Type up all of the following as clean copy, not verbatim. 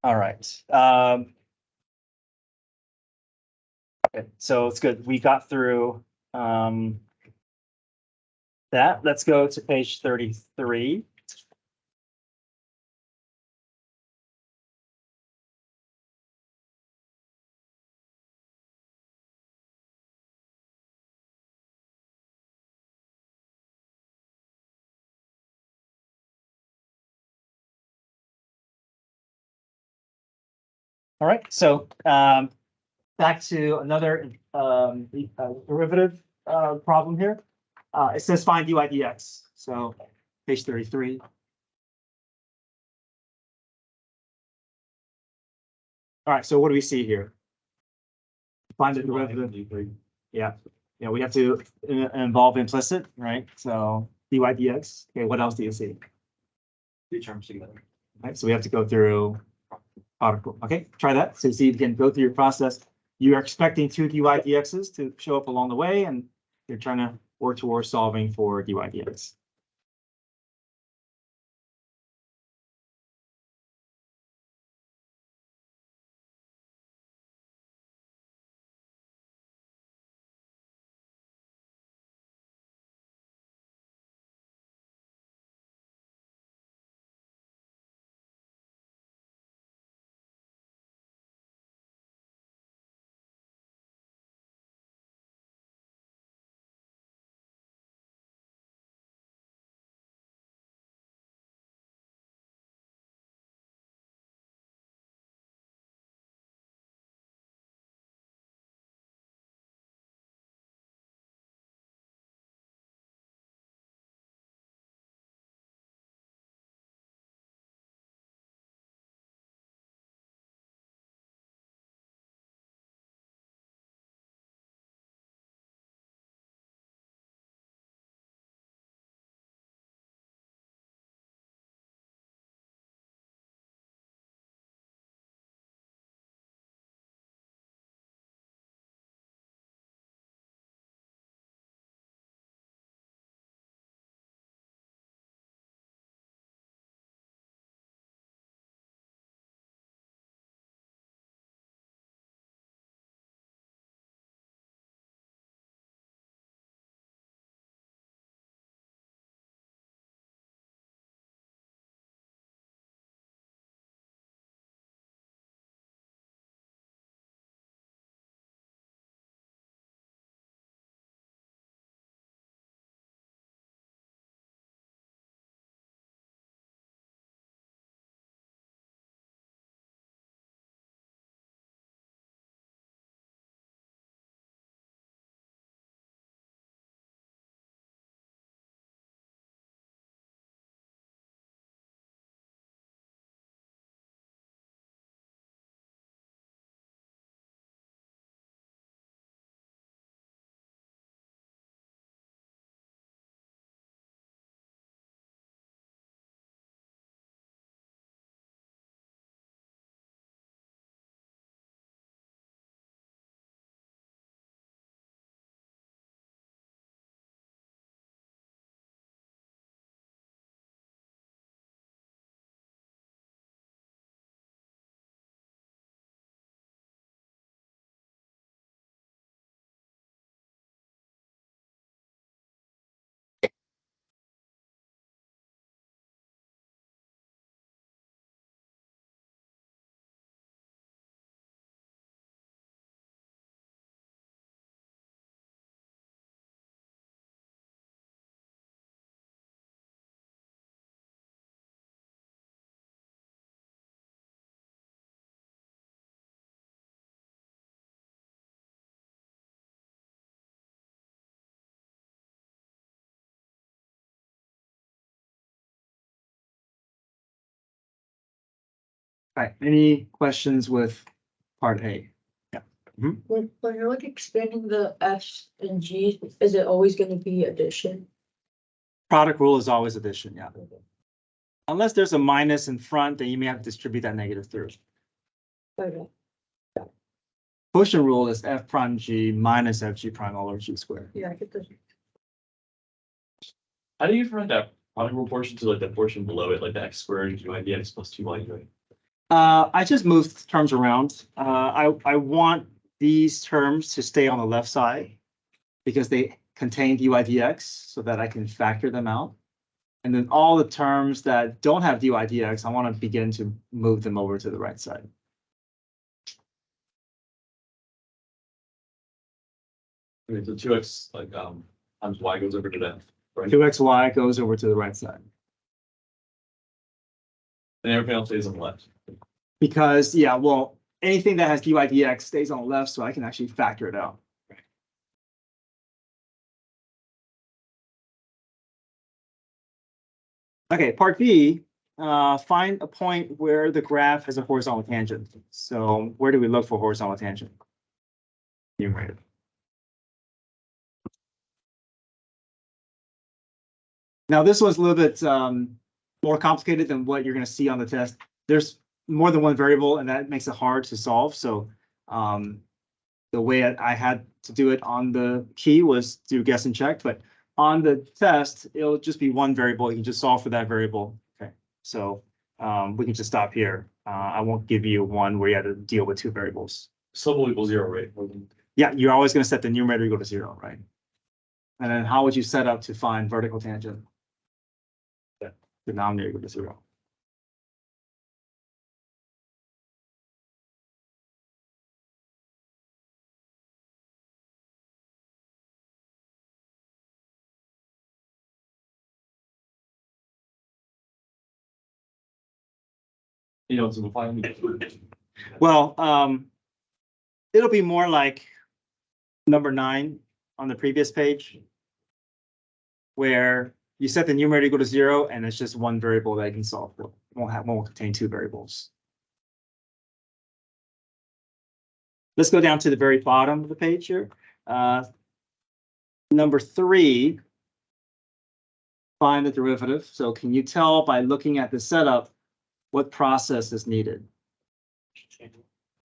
All right. Okay, so it's good. We got through that. Let's go to page 33. All right, so back to another derivative problem here. It says find Dydx. So page 33. All right, so what do we see here? Find the derivative. Yeah, we have to involve implicit, right? So Dydx. Okay, what else do you see? Two terms together. Right, so we have to go through article. Okay, try that. So see if you can go through your process. You are expecting two Dydx's to show up along the way, and you're trying to work towards solving for Dydx. All right, any questions with part A? Yeah. When you're like expanding the F's and G's, is it always going to be addition? Product rule is always addition, yeah. Unless there's a minus in front, then you may have to distribute that negative through. Okay. Quotient rule is F prime G minus FG prime all over G squared. Yeah, I get this. How do you find that product rule portion to like the portion below it, like the x squared into Dydx plus 2y? I just moved terms around. I want these terms to stay on the left side because they contain dydx so that I can factor them out. And then all the terms that don't have dydx, I want to begin to move them over to the right side. Okay, so 2x like times y goes over to that, right? 2xy goes over to the right side. And everything else stays on the left. Because, yeah, well, anything that has dydx stays on the left, so I can actually factor it out. Okay, part B, find a point where the graph has a horizontal tangent. So where do we look for horizontal tangent? Numerator. Now, this was a little bit more complicated than what you're going to see on the test. There's more than one variable, and that makes it hard to solve. So the way I had to do it on the key was to guess and check, but on the test, it'll just be one variable. You can just solve for that variable. Okay, so we can just stop here. I won't give you one where you had to deal with two variables. Sum will equal 0, right? Yeah, you're always going to set the numerator equal to 0, right? And then how would you set up to find vertical tangent? Yeah, denominator equal to 0. You know, simplify. Well, it'll be more like number 9 on the previous page, where you set the numerator equal to 0, and it's just one variable that I can solve for. Won't contain two variables. Let's go down to the very bottom of the page here. Number 3, find the derivative. So can you tell by looking at the setup what process is needed?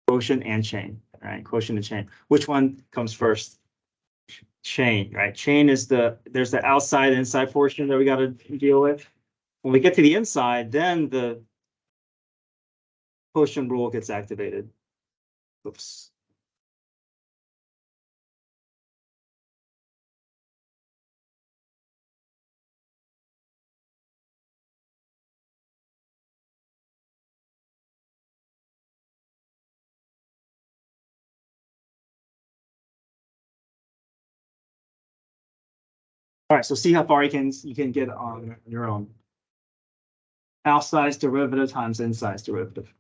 Quotient and chain, right? Quotient and chain. Which one comes first? Chain, right? Chain is there's the outside inside portion that we got to deal with. When we get to the inside, then the quotient rule gets activated. Oops. All right, so see how far you can get on your own. Outside derivative times inside derivative.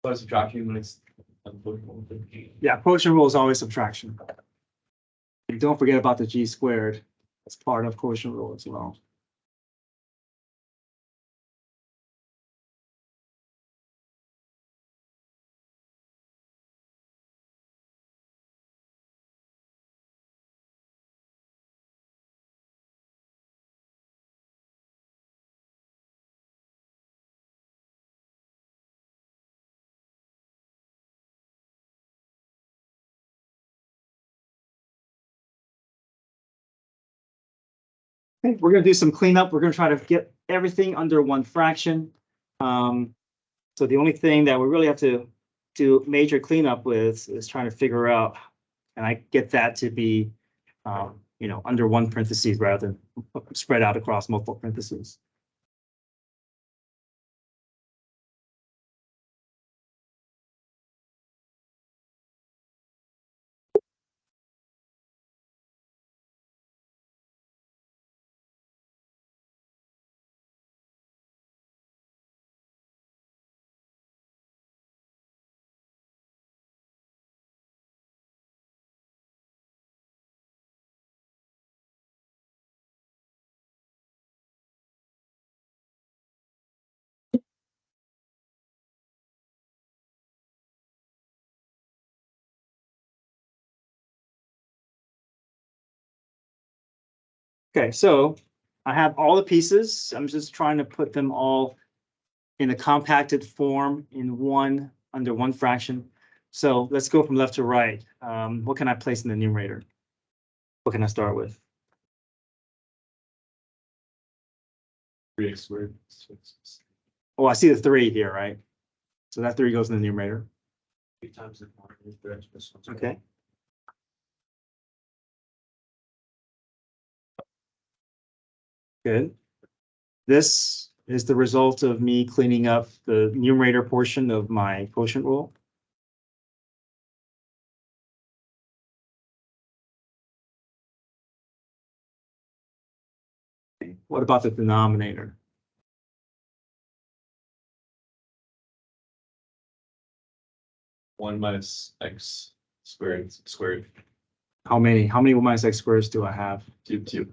What subtraction when it's Yeah, quotient rule is always subtraction. And don't forget about the g squared. That's part of quotient rule as well. Okay, we're going to do some cleanup. We're going to try to get everything under one fraction. So the only thing that we really have to do major cleanup with is trying to figure out, and I get that to be, you know, under one parentheses rather than spread out across multiple parentheses. Okay, so I have all the pieces. I'm just trying to put them all in a compacted form in one, under one fraction. So let's go from left to right. What can I place in the numerator? What can I start with? 3x squared. Oh, I see the 3 here, right? So that 3 goes in the numerator. 3 times the quantity of 3x plus 1. Okay. Good. This is the result of me cleaning up the numerator portion of my quotient rule. What about the denominator? One minus x squared. How many 1 minus x squares do I have? 2.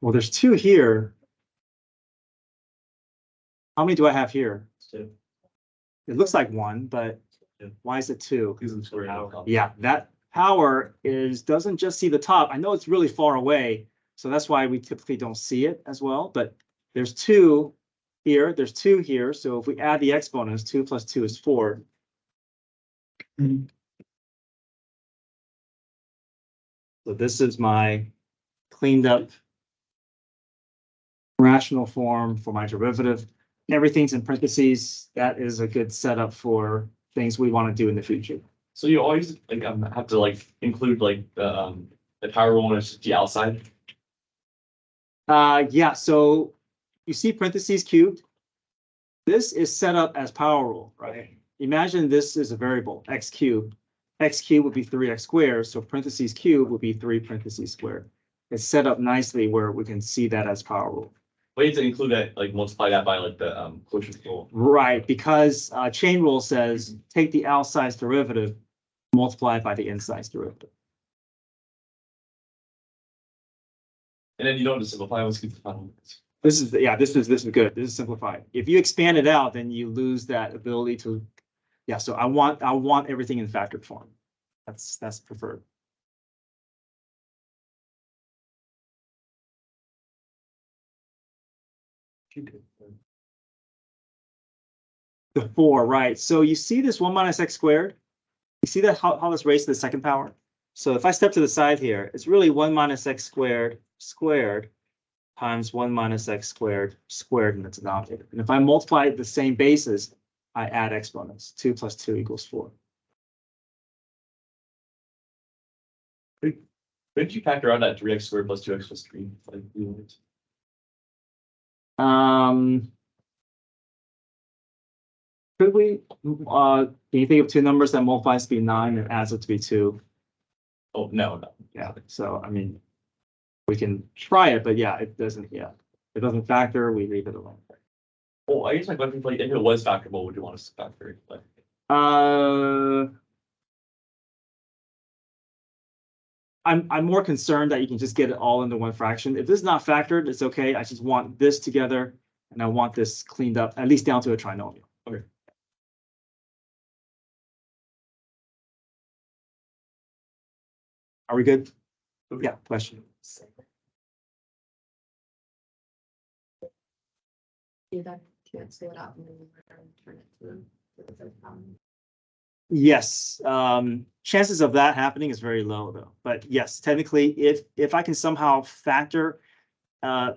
Well, there's 2 here. How many do I have here? 2. It looks like 1, but Yeah. why is it 2? Because I'm squared. Yeah, that power doesn't just see the top. I know it's really far away, so that's why we typically don't see it as well, but there's 2 here, there's 2 here, so if we add the exponents, 2 plus 2 is 4. So this is my cleaned up rational form for my derivative. Everything's in parentheses. That is a good setup for things we want to do in the future. So you always like have to like include like the power rule when it's just the outside. Yeah, so you see parentheses cubed. This is set up as power rule, right? Imagine this is a variable, x cubed. X cubed would be 3x squared, so parentheses cubed would be 3 parentheses squared. It's set up nicely where we can see that as power rule. But you have to include that, like multiply that by like the quotient rule. Right, because chain rule says take the outside's derivative, multiply it by the inside's derivative. And then you don't just simplify, let's keep the final. This is good. This is simplified. If you expand it out, then you lose that ability to, yeah. So I want everything in factored form. That's preferred. The 4, right? So you see this 1 minus x squared. You see that how this raised to the second power. So if I step to the side here, it's really 1 minus x squared times 1 minus x squared in the denominator. And if I multiply the same bases, I add exponents. 2 plus 2 equals 4. Did you factor out that 3x squared plus 2x plus 3? Like you wanted? Could we, can you think of 2 numbers that multiplies to be 9 and adds up to be 2? Oh, no. Yeah, so I mean, we can try it, but yeah, it doesn't factor, we leave it alone. Well, I guess my question is like, if it was factorable, would you want us to factor it? Like, I'm more concerned that you can just get it all into one fraction. If this is not factored, it's okay. I just want this together and I want this cleaned up, at least down to a trinomial. Okay. Are we good? Yeah, question. Do that, cancel it out and then turn it to the third column. Yes, chances of that happening is very low though. But yes, technically, if I can somehow factor 1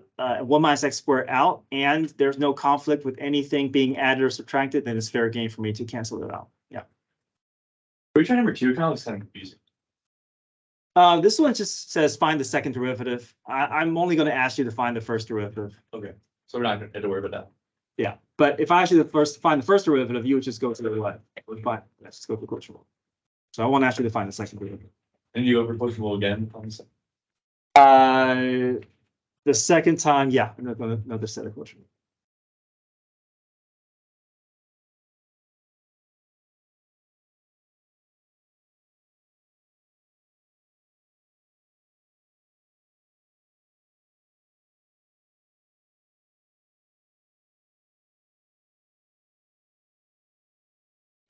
minus x squared out, and there's no conflict with anything being added or subtracted, then it's fair game for me to cancel it out. Yeah. Are we trying number two? It kind of looks kind of confusing. This one just says find the second derivative. I'm only going to ask you to find the first derivative. Okay, so we're not going to have to worry about that. Yeah, but if I ask you to find the first derivative, you would just go to the left. Fine, let's just go to quotient rule. So I won't ask you to find the second derivative. And you go for quotient rule again? The second time, yeah, I'm not going to another set of quotient rule.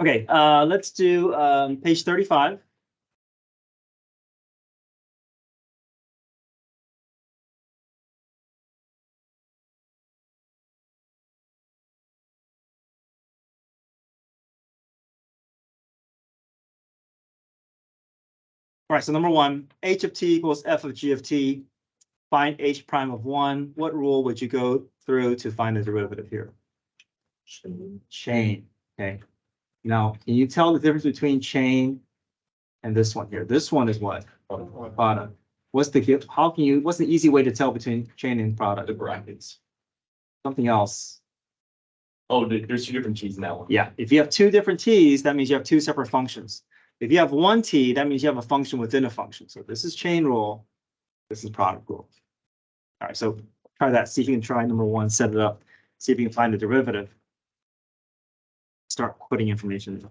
Okay, let's do page 35. All right, so number one, h of t equals f of g of t. Find h prime of 1. What rule would you go through to find the derivative here? Chain. Okay. Now, can you tell the difference between chain and this one here? This one is what? Product. What's the what's the easy way to tell between chain and product? The brackets. Something else. Oh, there's two different t's in that one. Yeah, if you have two different t's, that means you have two separate functions. If you have one t, that means you have a function within a function. So this is chain rule. This is product rule. All right, so try that. See if you can try number one, set it up. See if you can find the derivative. Start putting information in.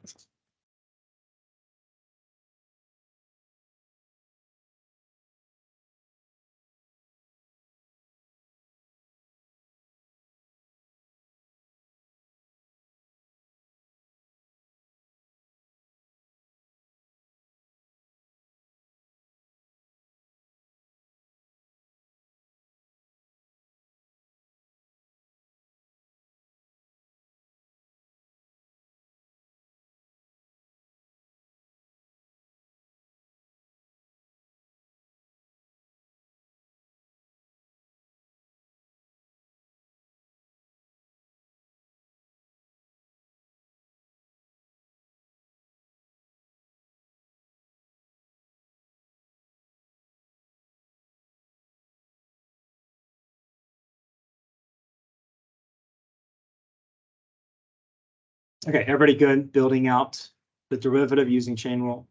Okay, everybody good building out the derivative using chain rule?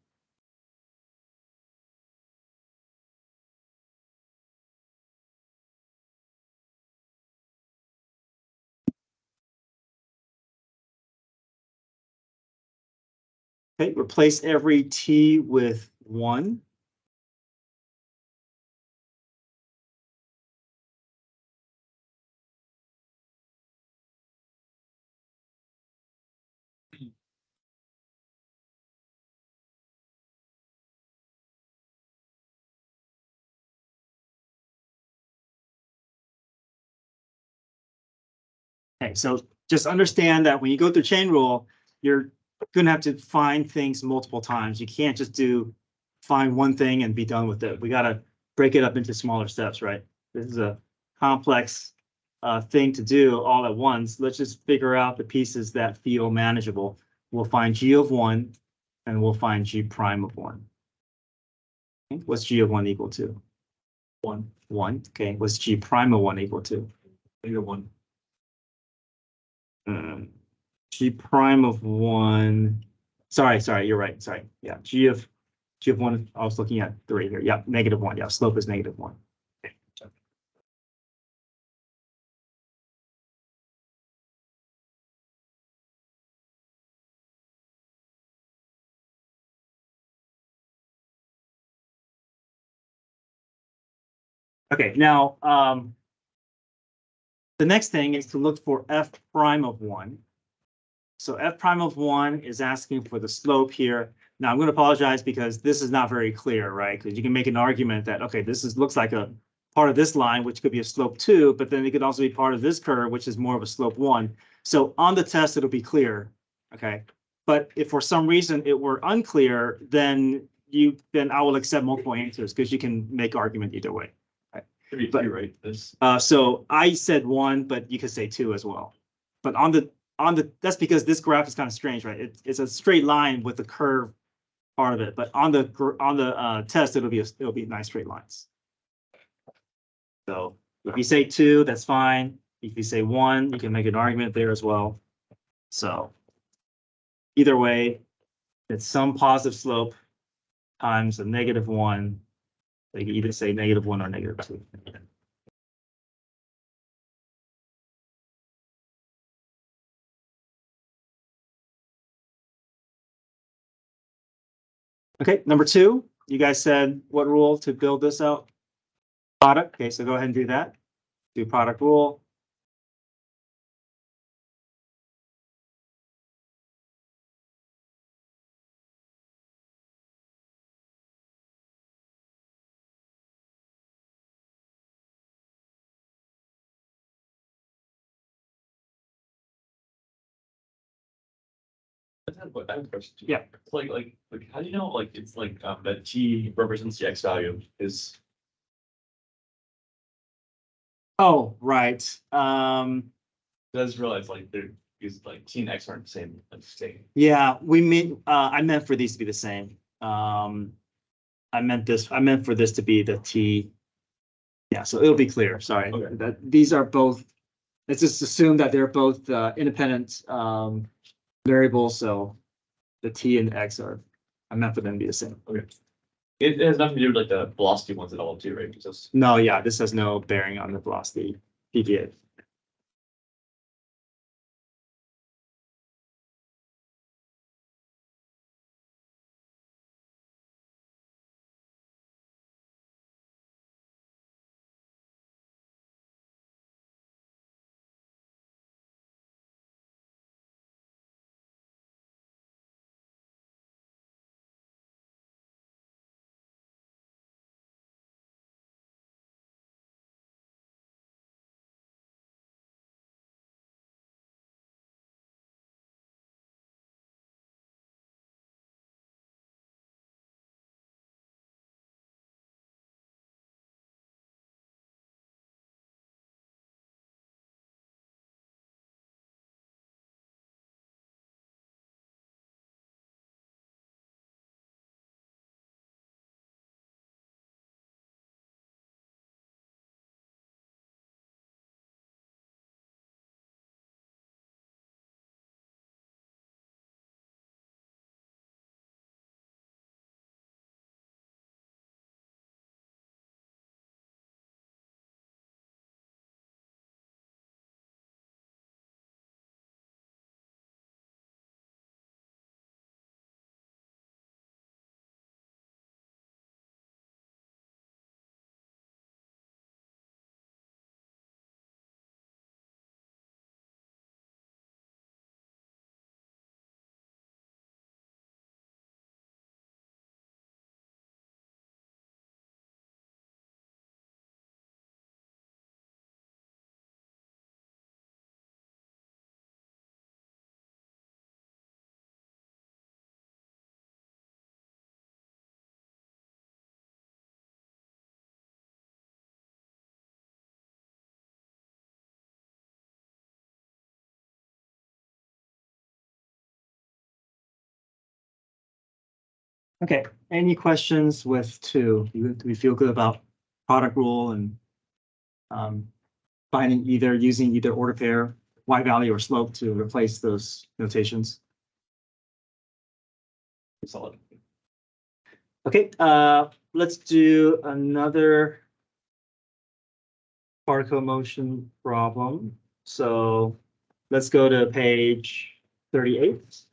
Okay, replace every t with 1. Okay, so just understand that when you go through chain rule, you're going to have to find things multiple times. You can't just find one thing and be done with it. We got to break it up into smaller steps, right? This is a complex thing to do all at once. Let's just figure out the pieces that feel manageable. We'll find g of 1 and we'll find g prime of 1. Okay, what's g of 1 equal to? 1. 1. Okay, what's g prime of 1 equal to? -1. G prime of 1. Sorry, you're right. Sorry. Yeah, g of 1. I was looking at 3 here. Yeah, -1. Yeah, slope is -1. Okay. Okay, now the next thing is to look for f prime of 1. So f prime of 1 is asking for the slope here. Now I'm going to apologize because this is not very clear, right? Because you can make an argument that, okay, looks like a part of this line, which could be a slope 2, but then it could also be part of this curve, which is more of a slope 1. So on the test, it'll be clear, okay? But if for some reason it were unclear, then I will accept multiple answers because you can make argument either way. Right? Could be But- two, right? This, So I said 1, but you could say 2 as well. But on the, that's because this graph is kind of strange, right? It's a straight line with the curve part of it, but on the, test, it'll be nice straight lines. So if you say 2, that's fine. If you say 1, you can make an argument there as well. So either way, it's some positive slope times a -1. They can either say -1 or -2. Okay, number 2, you guys said what rule to build this out? Product. Okay, so go ahead and do that. Do product rule. I have a question. Too. Yeah. It's like, how do you know, like, it's like, that T represents the X value is, Oh, right. I just realized like they're, is like T and X aren't the same, like same. Yeah, I meant for these to be the same. I meant for this to be the T. Yeah, so it'll be clear, sorry, Okay. that these are both, let's just assume that they're both independent variables, so the T and X are, I meant for them to be the same. Okay. It has nothing to do with like the velocity ones at all too, right? It's just, No, yeah, this has no bearing on the velocity PPA. Okay, any questions with 2? Do we feel good about product rule and finding using either order pair, Y value or slope to replace those notations? solid. Okay, let's do another particle motion problem. So let's go to page 38.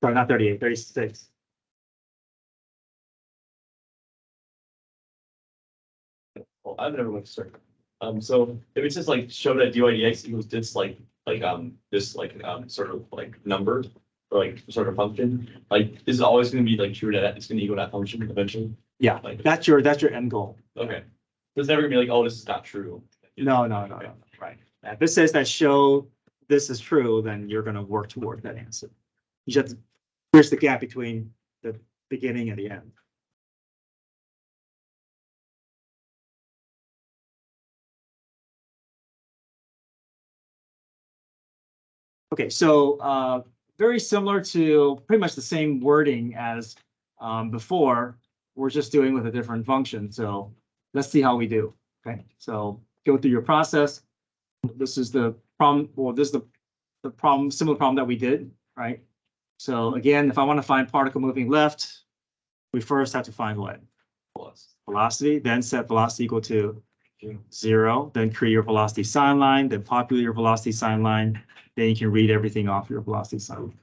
Sorry, not 38, 36. Well, I've never went to start. So if it's just like show that Dydx equals this this sort of like number or like sort of function, like is it always going to be like true that it's going to equal that function eventually? Yeah, Like, that's your end goal. okay. There's never gonna be like, oh, this is not true. No, right. If it says that show this is true, then you're gonna work toward that answer. You just have to bridge the gap between the beginning and the end. Okay, so very similar to pretty much the same wording as before. We're just doing with a different function. So let's see how we do. Okay, so go through your process. This is the problem, or this is the problem, similar problem that we did, right? So again, if I want to find particle moving left, we first have to find what? Velocity, then set velocity equal to 0, then create your velocity sign line, then populate your velocity sign line, then you can read everything off your velocity sign line.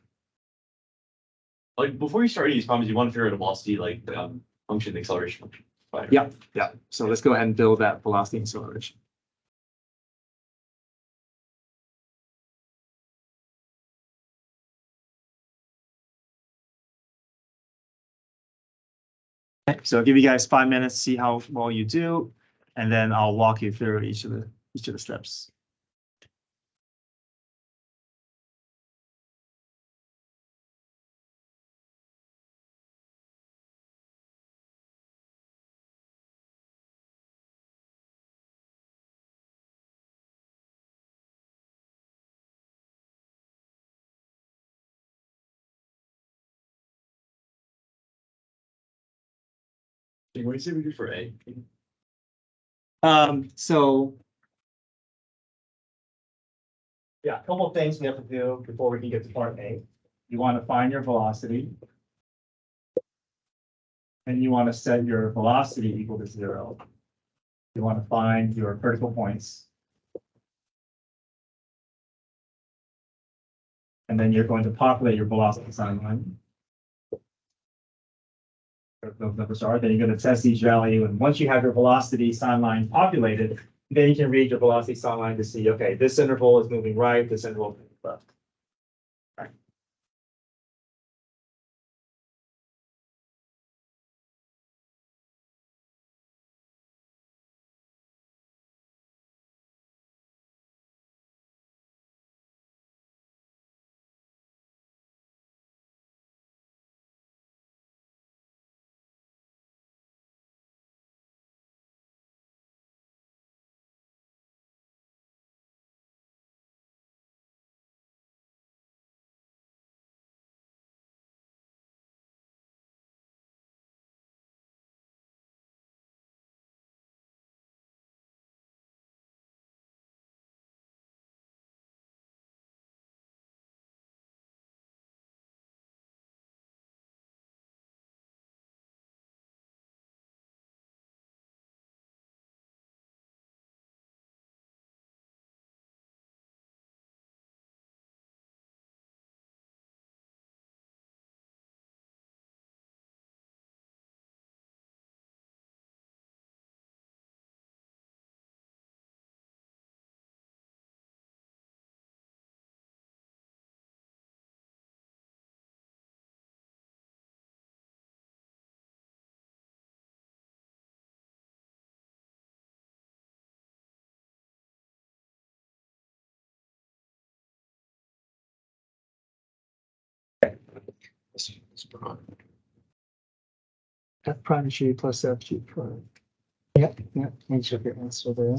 Like before you start these problems, you want to figure out a velocity, like function, the acceleration function. Right? Yeah, yeah. So let's go ahead and build that velocity acceleration. Okay, so I'll give you guys 5 minutes, see how well you do, and then I'll walk you through each of the steps. What do you say we do for A? So yeah, a couple of things we have to do before we can get to part A. You want to find your velocity. And you want to set your velocity equal to 0. You want to find your critical points. And then you're going to populate your velocity sign line. Those numbers are, then you're going to test each value. And once you have your velocity sign line populated, then you can read your velocity sign line to see, okay, this interval is moving right, this interval is moving left. Right. F prime G plus FG prime. Yep, yep. And check your answer there.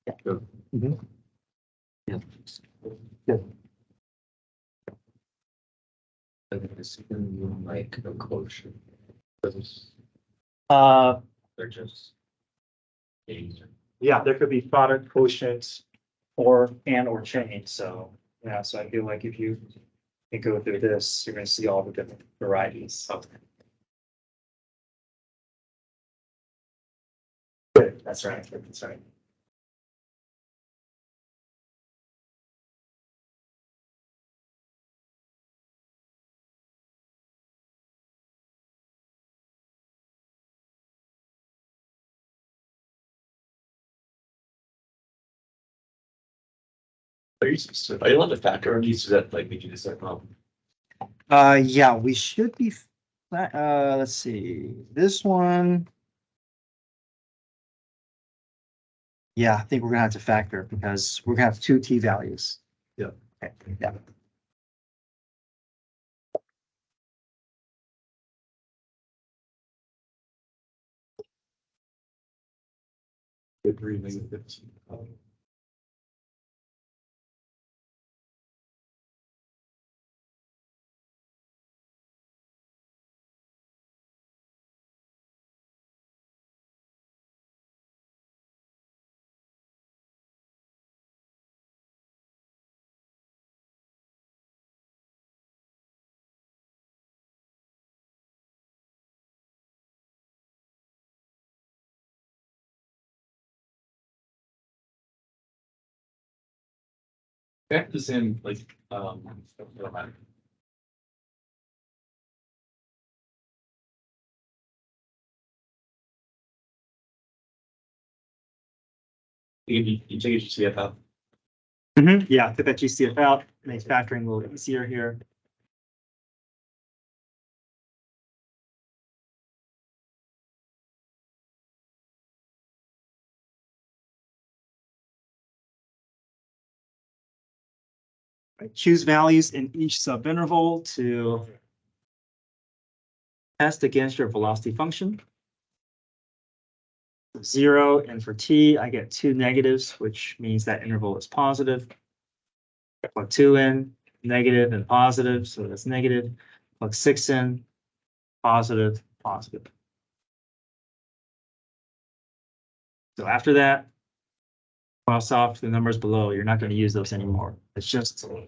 Yeah. Mhm. Yeah. Yeah. I think this is gonna be like a quotient. They're just. Yeah, there could be product quotient or change. So yeah, so I feel like if you can go through this, you're going to see all the different varieties. Good. That's right. That's right. Are you allowed to factor on these? Is that like we do this problem? Yeah, we should be. Let's see. This one. Yeah, I think we're gonna have to factor because we're gonna have 2 t values. Yeah. Okay. Yeah. Back to the same, like, it don't matter. You take it to CF out. Yeah, take that GCF out, makes factoring a little easier here. Right, choose values in each subinterval to test against your velocity function. 0, and for t, I get 2 negatives, which means that interval is positive. Plug 2 in, negative and positive, so that's negative. Plug 6 in, positive, positive. So after that, cross off the numbers below. You're not going to use those anymore. It's just to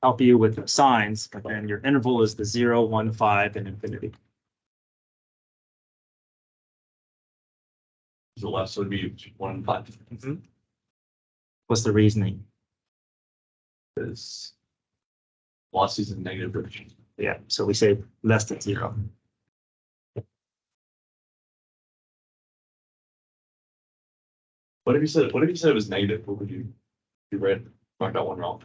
help you with the signs, but then your interval is the 0, 1, 5, and infinity. The left, so it'd be 1 and 5. What's the reasoning? Because velocity is in negative direction. Yeah, so we say less than 0. What if you said it was negative? What would you read? Mark that one wrong.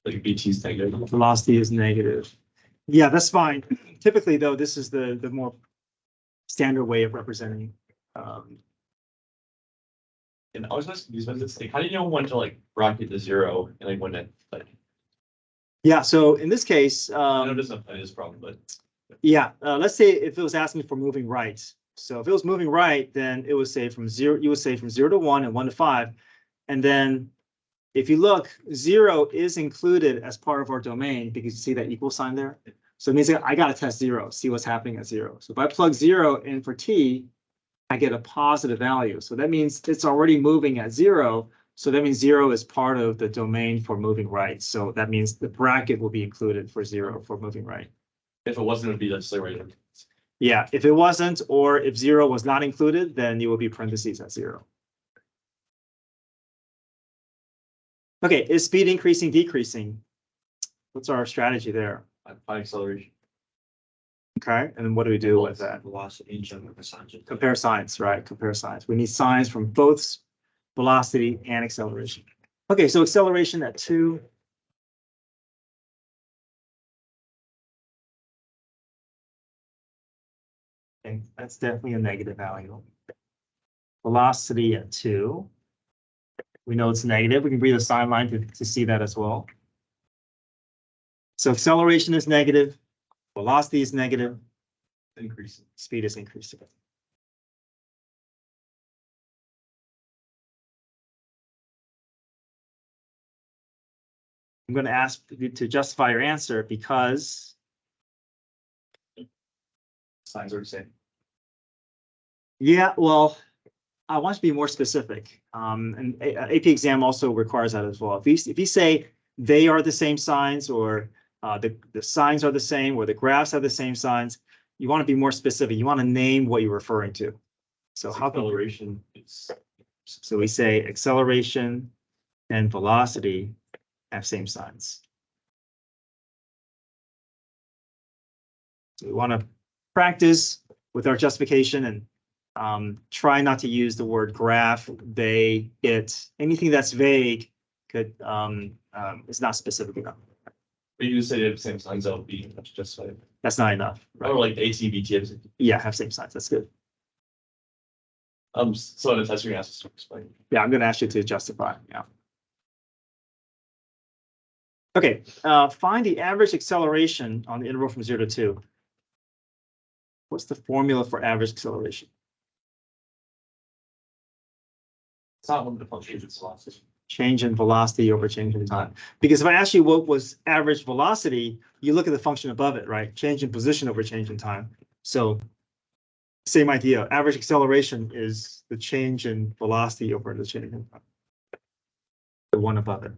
Like BT's negative. Velocity is negative. Yeah, that's fine. Typically, though, this is the more standard way of representing. And I was just confused about this. Like, how do you know when to like bracket the 0 and like when to like? Yeah, so in this case, I know it doesn't apply to this problem, but yeah, let's say if it was asking for moving right. So if it was moving right, then it would say from 0, you would say from 0 to 1 and 1 to 5. And then if you look, 0 is included as part of our domain because you see that equal sign there. So it means I got to test 0, see what's happening at 0. So if I plug 0 in for t, I get a positive value. So that means it's already moving at 0. So that means 0 is part of the domain for moving right. So that means the bracket will be included for 0 for moving right. if it wasn't, it'd be just like right. Yeah, if it wasn't, or if 0 was not included, then you will be parentheses at 0. Okay, is speed increasing, decreasing? What's our strategy there? Find acceleration. Okay, and then what do we do with that? Velocity, general percentage. Compare signs, right? Compare signs. We need signs from both velocity and acceleration. Okay, so acceleration at 2. Okay, that's definitely a negative value. Velocity at 2. We know it's negative. We can read the sign line to see that as well. So acceleration is negative. Velocity is negative. Increasing. Speed is increasing. I'm going to ask you to justify your answer because Signs are the same. yeah, well, I want to be more specific. And AP exam also requires that as well. If you say they are the same signs, or the signs are the same, or the graphs have the same signs, you want to be more specific. You want to name what you're referring to. So how can Acceleration is so we say acceleration and velocity have same signs. So we want to practice with our justification and try not to use the word graph, they, it, anything that's vague could is not specific enough. but you just say they have the same signs, that would be just like That's not enough. Right? or like the AT/BT. Yeah, have same signs. That's good. So in the test, you're gonna ask us to explain. Yeah, I'm going to ask you to justify. Yeah. Okay, find the average acceleration on the interval from 0 to 2. What's the formula for average acceleration? It's not one of the functions, it's velocity. Change in velocity over change in time. Because if I ask you what was average velocity, you look at the function above it, right? Change in position over change in time. So same idea. Average acceleration is the change in velocity over the change in time. The one above it.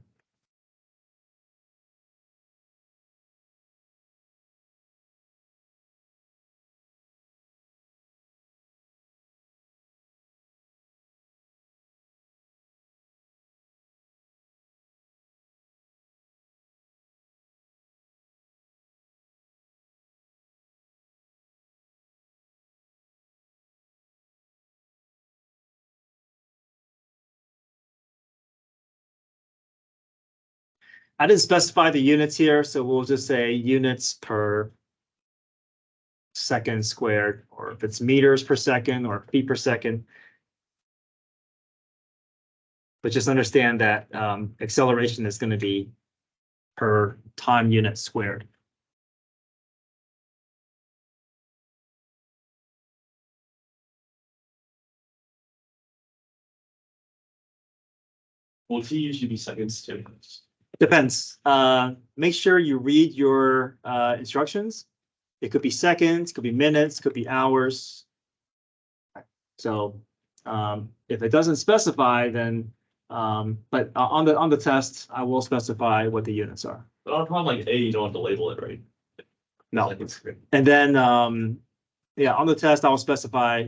I didn't specify the units here, so we'll just say units per second squared, or if it's meters per second or feet per second. But just understand that acceleration is going to be per time unit squared. Will T usually be seconds too? Depends. Make sure you read your instructions. It could be seconds, could be minutes, could be hours. So if it doesn't specify, then but on the test, I will specify what the units are. But on a problem like A, you don't have to label it, right? No. Seconds. And then yeah, on the test, I will specify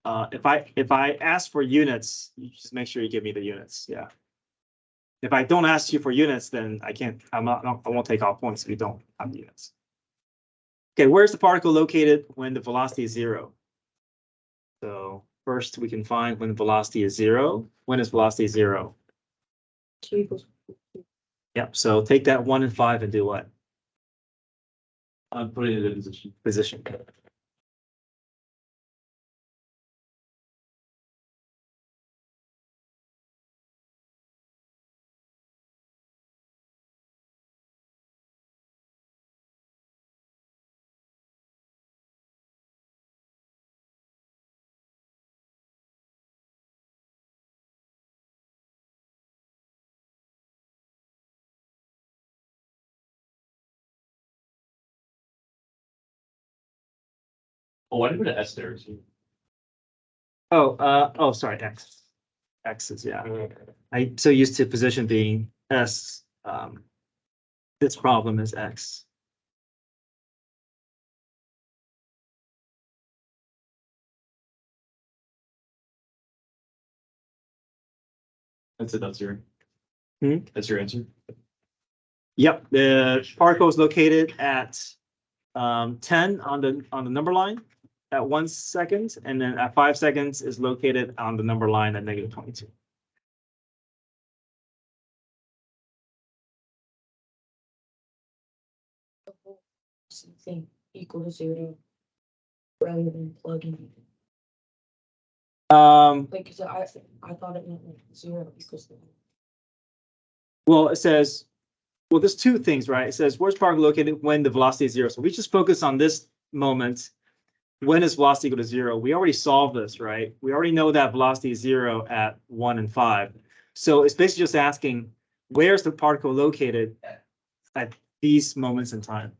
if I ask for units, you just make sure you give me the units. Yeah. If I don't ask you for units, then I can't, I won't take all points if you don't have the units. Okay, where's the particle located when the velocity is 0? So first we can find when the velocity is 0. When is velocity 0? T equals. Yep, so take that 1 and 5 and do what? I'm putting it in position. Position. Oh, why did we put an S there? Oh, sorry, X. X is, yeah. I'm so used to position being S. This problem is X. That's it. That's your. Hmm? That's your answer. Yep, the particle is located at 10 on the number line at 1 second, and then at 5 seconds is located on the number line at -22. The whole thing equal to 0 rather than plugging. Like, 'cause I thought it meant like 0 equals to. Well, it says, well, there's two things, right? It says where's particle located when the velocity is 0. So we just focus on this moment. When is velocity equal to 0? We already solved this, right? We already know that velocity is 0 at 1 and 5. So it's basically just asking where's the particle located at these moments in time.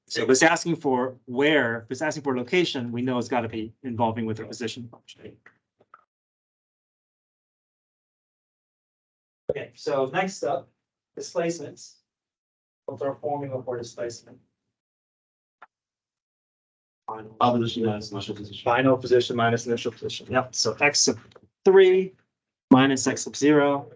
So if it's asking for where, if it's asking for location, we know it's got to be involving with the position function. Okay, so next up, displacements. What's our formula for displacement? Opposition minus initial position. Final position minus initial position. Yep, so x sub 3 minus x sub 0.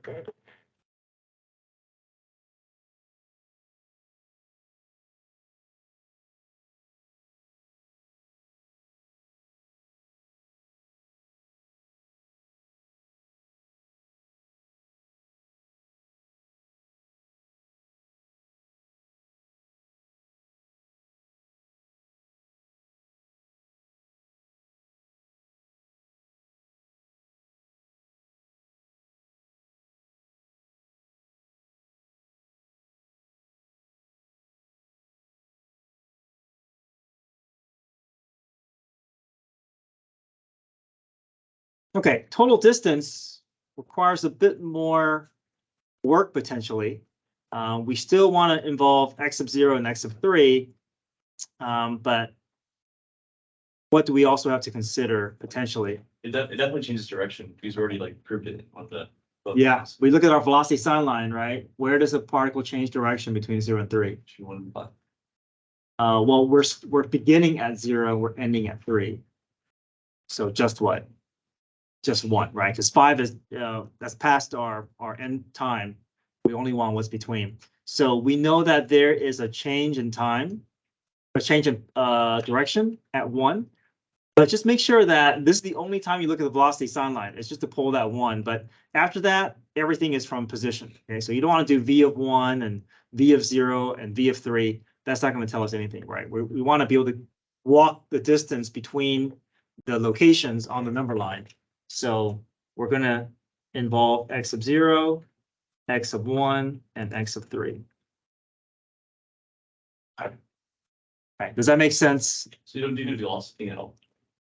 Okay, total distance requires a bit more work potentially. We still want to involve x sub 0 and x sub 3, but what do we also have to consider potentially? It definitely changes direction because we already like proved it on the. Yeah, we look at our velocity sign line, right? Where does a particle change direction between 0 and 3? Well, we're beginning at 0, we're ending at 3. So just what? Just 1, right? Because 5 is that's past our end time. We only want what's between. So we know that there is a change in time, a change in direction at 1, But just make sure that this is the only time you look at the velocity sign line. It's just to pull that one. But after that, everything is from position. Okay, so you don't want to do V of 1 and V of 0 and V of 3. That's not going to tell us anything, right? We want to be able to walk the distance between the locations on the number line. So we're going to involve X of 0, X of 1, and X of 3. All right, does that make sense? So you don't do the velocity at all?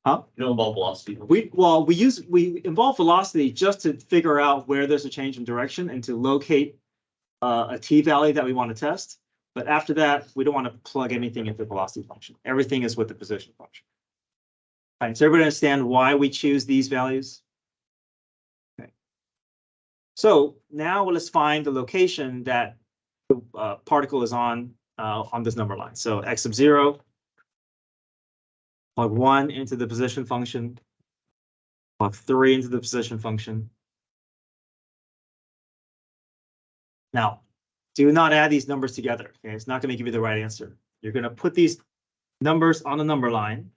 Huh? You don't involve velocity? We involve velocity just to figure out where there's a change in direction and to locate a t-value that we want to test. But after that, we don't want to plug anything into the velocity function. Everything is with the position function. All right, so everybody understand why we choose these values? Okay. So now let's find the location that the particle is on this number line. So X of 0. Plug 1 into the position function, plug 3 into the position function. Now, do not add these numbers together. Okay, it's not going to give you the right answer. You're going to put these numbers on the number line.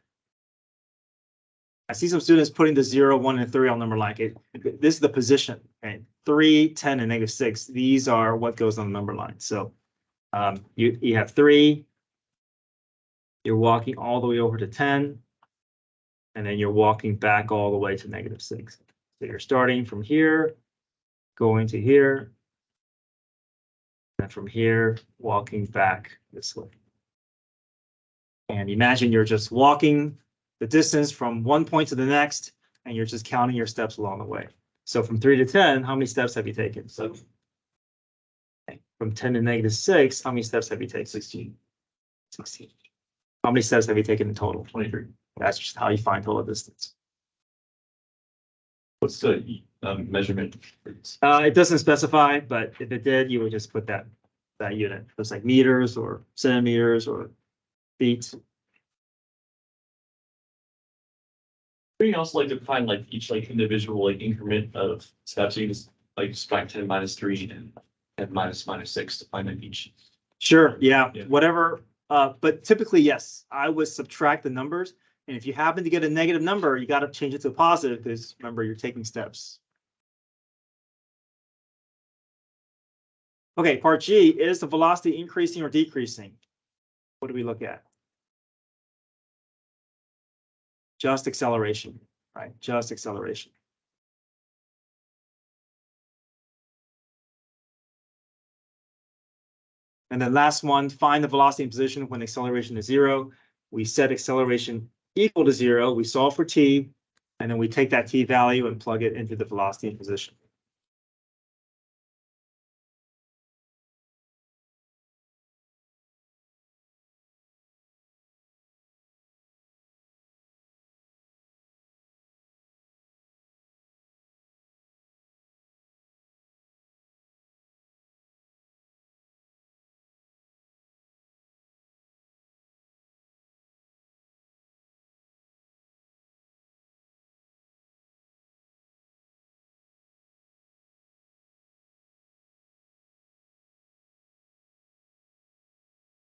I see some students putting the 0, 1, and 3 on number line. Okay, this is the position. Okay, 3, 10, and -6. These are what goes on the number line. So you have 3. You're walking all the way over to 10, and then you're walking back all the way to -6. So you're starting from here, going to here, and from here, walking back this way. And imagine you're just walking the distance from one point to the next, and you're just counting your steps along the way. So from 3 to 10, how many steps have you taken? 7. Okay. From 10 to -6, how many steps have you taken? 16. 16. How many steps have you taken in total? 23. That's just how you find total distance. What's the measurement? It doesn't specify, but if it did, you would just put that unit. It's like meters or centimeters or feet. You can also like to find like each like individual like increment of steps. So you just like subtract 10 minus 3 and 10 minus -6 to find like each. Sure, yeah, Yeah. whatever. But typically, yes, I would subtract the numbers. And if you happen to get a negative number, you got to change it to a positive because remember, you're taking steps. Okay, part G, is the velocity increasing or decreasing? What do we look at? Just acceleration, right? Just acceleration. And then last one, find the velocity in position when acceleration is 0. We set acceleration equal to 0. We solve for t, and then we take that t value and plug it into the velocity in position.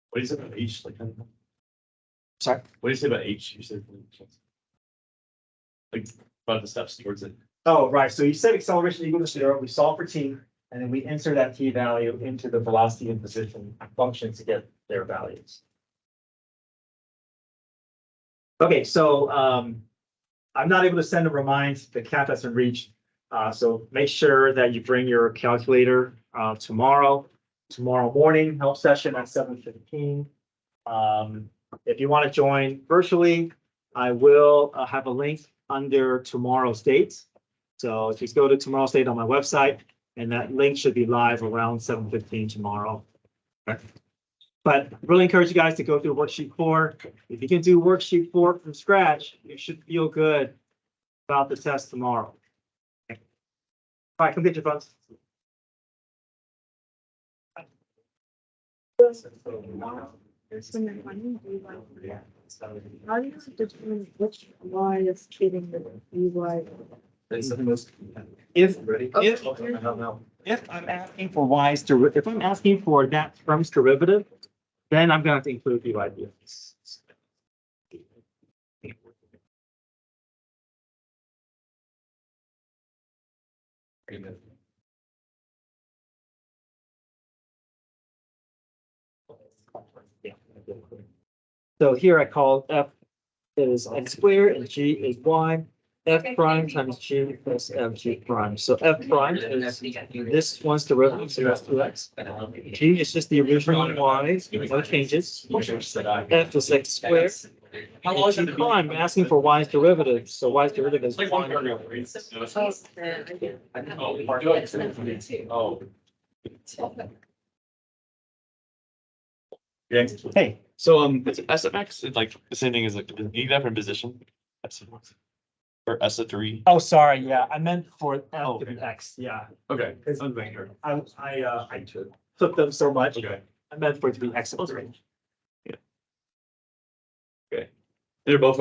What do you say about H? Like, Sorry? what do you say about H? You said like about the steps towards it. Oh, right. So you set acceleration equal to 0. We solve for t, and then we enter that t value into the velocity in position function to get their values. Okay, so I'm not able to send a remind. The cap hasn't reached. So make sure that you bring your calculator tomorrow morning, help session at 7:15. If you want to join virtually, I will have a link under tomorrow's date. So just go to tomorrow's date on my website, and that link should be live around 7:15 tomorrow. Okay. But really encourage you guys to go through worksheet 4. If you can do worksheet 4 from scratch, you should feel good about the test tomorrow. Okay. All right, come get your phones. How do you determine which y is treating the dy? If I'm asking for y's if I'm asking for that term's derivative, then I'm going to have to include dy dx. Pretty good. Yeah. So here I call f is x squared and g is y. F prime times g plus fg prime. So f prime is this one's derivative, so that's 2x. G is just the original y, no changes. F is x squared. And g prime, I'm asking for y's derivative, so y's derivative is 1. Oh. Yeah. Hey, So, it's S of X, it's like the same thing as like, you need that for position. S of X. Or S of 3. oh, sorry, yeah, I meant for f Oh, to be x, yeah. Okay. I took them so much. Okay. I meant for it to be x of 3. They're both